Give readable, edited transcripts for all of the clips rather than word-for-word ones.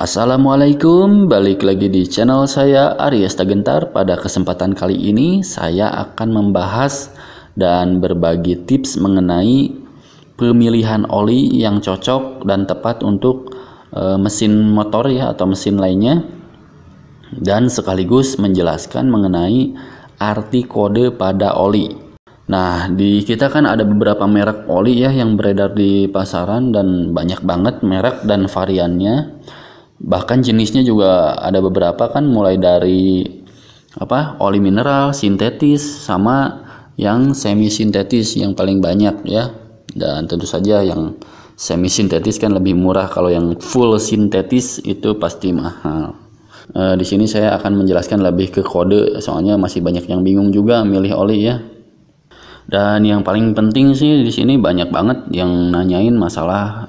Assalamualaikum, balik lagi di channel saya Aries Tagentar. Pada kesempatan kali ini saya akan membahas dan berbagi tips mengenai pemilihan oli yang cocok dan tepat untuk mesin motor ya atau mesin lainnya, dan sekaligus menjelaskan mengenai arti kode pada oli. Nah, di kita kan ada beberapa merek oli ya yang beredar di pasaran, dan banyak banget merek dan variannya. Bahkan jenisnya juga ada beberapa kan, mulai dari oli mineral, sintetis, sama yang semi sintetis yang paling banyak ya. Dan tentu saja yang semi sintetis kan lebih murah, kalau yang full sintetis itu pasti mahal. Di sini saya akan menjelaskan lebih ke kode, soalnya masih banyak yang bingung juga milih oli ya. Dan yang paling penting sih di sini banyak banget yang nanyain masalah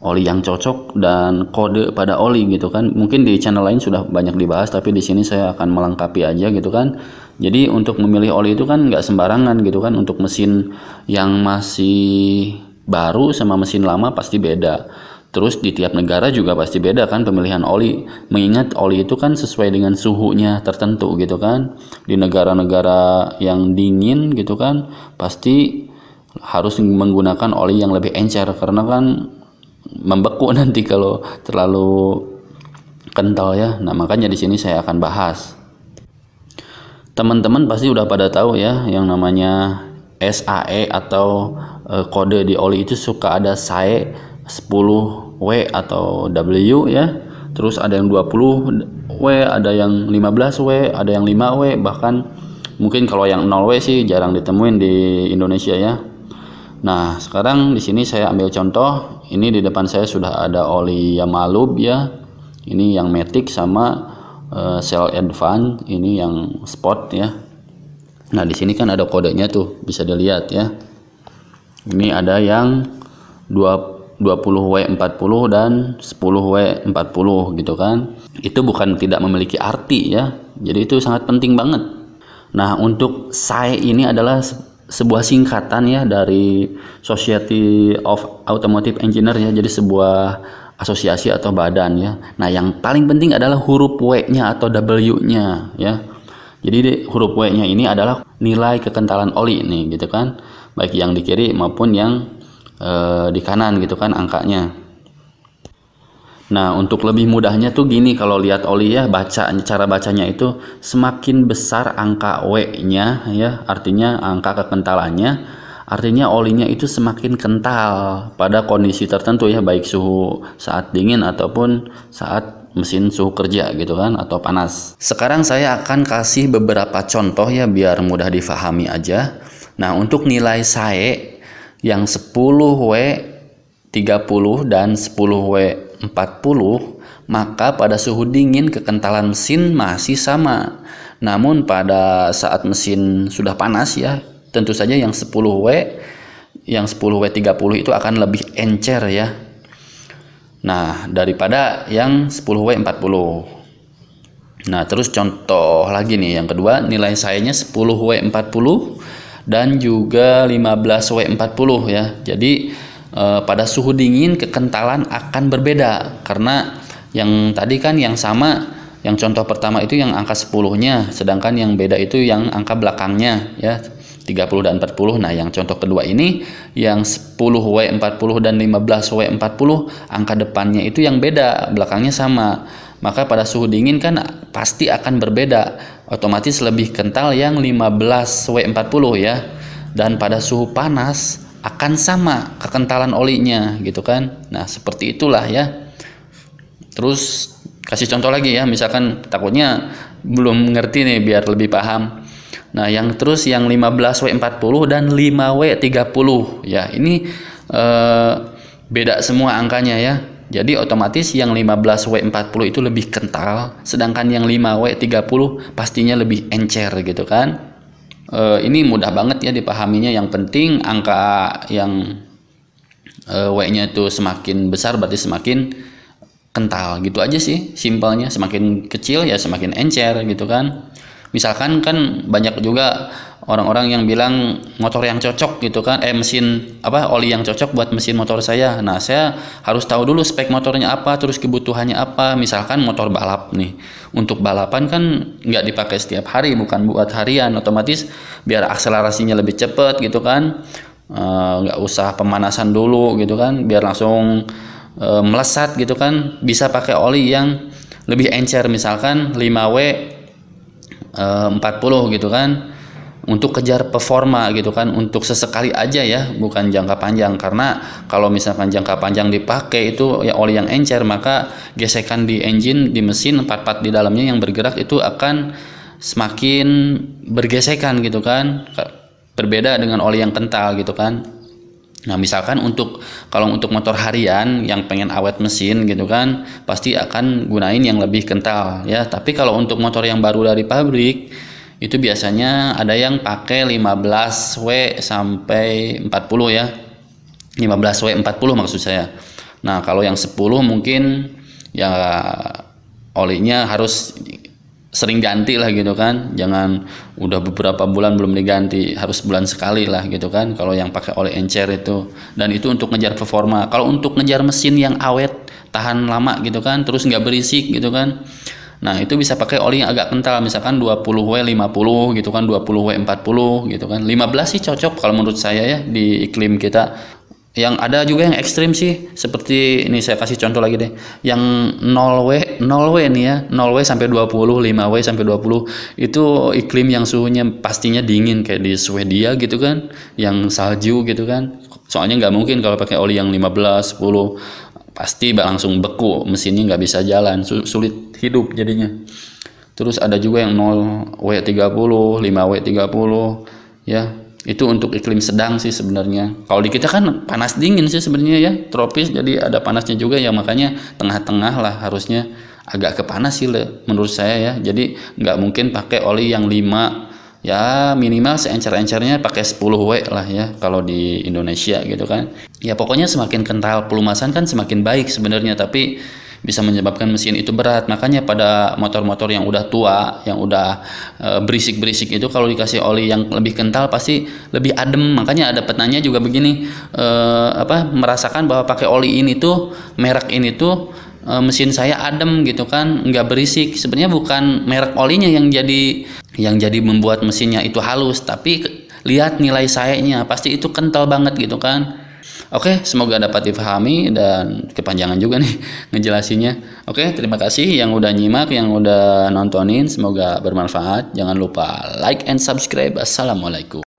oli yang cocok dan kode pada oli gitu kan. Mungkin di channel lain sudah banyak dibahas, tapi di sini saya akan melengkapi aja gitu kan. Jadi untuk memilih oli itu kan nggak sembarangan gitu kan. Untuk mesin yang masih baru sama mesin lama pasti beda. Terus di tiap negara juga pasti beda kan pemilihan oli. Mengingat oli itu kan sesuai dengan suhunya tertentu gitu kan. Di negara-negara yang dingin gitu kan pasti harus menggunakan oli yang lebih encer, karena kan membeku nanti kalau terlalu kental ya. Nah, makanya di sini saya akan bahas. Teman-teman pasti udah pada tahu ya yang namanya SAE atau kode di oli itu suka ada SAE 10W atau W ya. Terus ada yang 20W, ada yang 15W, ada yang 5W, bahkan mungkin kalau yang 0W sih jarang ditemuin di Indonesia ya. Nah, sekarang di sini saya ambil contoh. Ini di depan saya sudah ada oli Yamalub ya. Ini yang Matic sama Shell Advance, ini yang Sport ya. Nah, di sini kan ada kodenya tuh, bisa dilihat ya. Ini ada yang 20W40 dan 10W40 gitu kan. Itu bukan tidak memiliki arti ya. Jadi itu sangat penting banget. Nah, untuk SAE ini adalah sebuah singkatan ya dari Society of Automotive Engineer ya, jadi sebuah asosiasi atau badan ya. Nah, yang paling penting adalah huruf W-nya atau W-nya ya. Jadi huruf W-nya ini adalah nilai kekentalan oli nih gitu kan, baik yang di kiri maupun yang di kanan gitu kan angkanya. Nah, untuk lebih mudahnya tuh gini, kalau lihat oli ya, cara bacanya itu semakin besar angka W-nya ya, artinya angka kekentalannya, artinya olinya itu semakin kental pada kondisi tertentu ya, baik suhu saat dingin ataupun saat mesin suhu kerja gitu kan, atau panas. Sekarang saya akan kasih beberapa contoh ya biar mudah difahami aja. Nah, untuk nilai SAE yang 10W 30 dan 10W40, maka pada suhu dingin kekentalan mesin masih sama. Namun pada saat mesin sudah panas ya, tentu saja yang 10W30 itu akan lebih encer ya. Nah, daripada yang 10W40. Nah, terus contoh lagi nih yang kedua, nilai SAE-nya 10W40 dan juga 15W40 ya. Jadi pada suhu dingin kekentalan akan berbeda, karena yang tadi kan yang sama, yang contoh pertama itu yang angka 10-nya, sedangkan yang beda itu yang angka belakangnya ya, 30 dan 40. Nah, yang contoh kedua ini yang 10W40 dan 15W40, angka depannya itu yang beda, belakangnya sama. Maka pada suhu dingin kan pasti akan berbeda, otomatis lebih kental yang 15W40 ya. Dan pada suhu panas akan sama kekentalan olinya gitu kan. Nah, seperti itulah ya. Terus kasih contoh lagi ya, misalkan takutnya belum ngerti nih, biar lebih paham. Nah, yang 15W40 dan 5W30 ya, ini beda semua angkanya ya. Jadi otomatis yang 15W40 itu lebih kental, sedangkan yang 5W30 pastinya lebih encer gitu kan. Ini mudah banget ya dipahaminya. Yang penting angka yang W-nya itu semakin besar berarti semakin kental, gitu aja sih simpelnya. Semakin kecil ya semakin encer gitu kan. Misalkan kan banyak juga orang-orang yang bilang motor yang cocok gitu kan, mesin oli yang cocok buat mesin motor saya. Nah, saya harus tahu dulu spek motornya apa, terus kebutuhannya apa. Misalkan motor balap nih, untuk balapan kan nggak dipakai setiap hari, bukan buat harian, otomatis biar akselerasinya lebih cepat gitu kan, nggak usah pemanasan dulu gitu kan, biar langsung melesat gitu kan, bisa pakai oli yang lebih encer, misalkan 5W 40 gitu kan, untuk kejar performa gitu kan, untuk sesekali aja ya, bukan jangka panjang. Karena kalau misalkan jangka panjang dipakai itu ya oli yang encer, maka gesekan di engine, di mesin, part-part di dalamnya yang bergerak itu akan semakin bergesekan gitu kan, berbeda dengan oli yang kental gitu kan. Nah, misalkan kalau untuk motor harian yang pengen awet mesin gitu kan, pasti akan gunain yang lebih kental ya. Tapi kalau untuk motor yang baru dari pabrik, itu biasanya ada yang pakai 15W sampai 40 ya. 15W 40 maksud saya. Nah, kalau yang 10 mungkin ya olinya harus sering ganti lah gitu kan, jangan udah beberapa bulan belum diganti, harus bulan sekali lah gitu kan kalau yang pakai oli encer itu. Dan itu untuk ngejar performa. Kalau untuk ngejar mesin yang awet, tahan lama gitu kan, terus nggak berisik gitu kan, nah itu bisa pakai oli yang agak kental, misalkan 20W 50 gitu kan, 20W 40 gitu kan. 15 sih cocok kalau menurut saya ya di iklim kita. Yang ada juga yang ekstrim sih, seperti ini saya kasih contoh lagi deh, yang 0W nih ya, 0W sampai 20, 5W sampai 20, itu iklim yang suhunya pastinya dingin kayak di Swedia gitu kan, yang salju gitu kan. Soalnya nggak mungkin kalau pakai oli yang 15, 10, pasti langsung beku, mesinnya nggak bisa jalan, sulit hidup jadinya. Terus ada juga yang 0W 30, 5W 30 ya. Itu untuk iklim sedang sih sebenarnya. Kalau di kita kan panas dingin sih sebenarnya ya, tropis, jadi ada panasnya juga ya, makanya tengah-tengah lah harusnya, agak ke panas sih menurut saya ya. Jadi nggak mungkin pakai oli yang 5, ya minimal seencer-encernya pakai 10W lah ya kalau di Indonesia gitu kan. Ya pokoknya semakin kental pelumasan kan semakin baik sebenarnya, tapi bisa menyebabkan mesin itu berat. Makanya pada motor-motor yang udah tua, yang udah berisik-berisik itu, kalau dikasih oli yang lebih kental pasti lebih adem. Makanya ada petanya juga begini, merasakan bahwa pakai oli ini tuh, merek ini tuh, mesin saya adem gitu kan, nggak berisik. Sebenarnya bukan merek olinya yang jadi membuat mesinnya itu halus, tapi lihat nilai sayanya pasti itu kental banget gitu kan. Oke, semoga dapat dipahami, dan kepanjangan juga nih ngejelasinnya. Oke, terima kasih yang udah nyimak, yang udah nontonin, semoga bermanfaat. Jangan lupa like and subscribe. Assalamualaikum.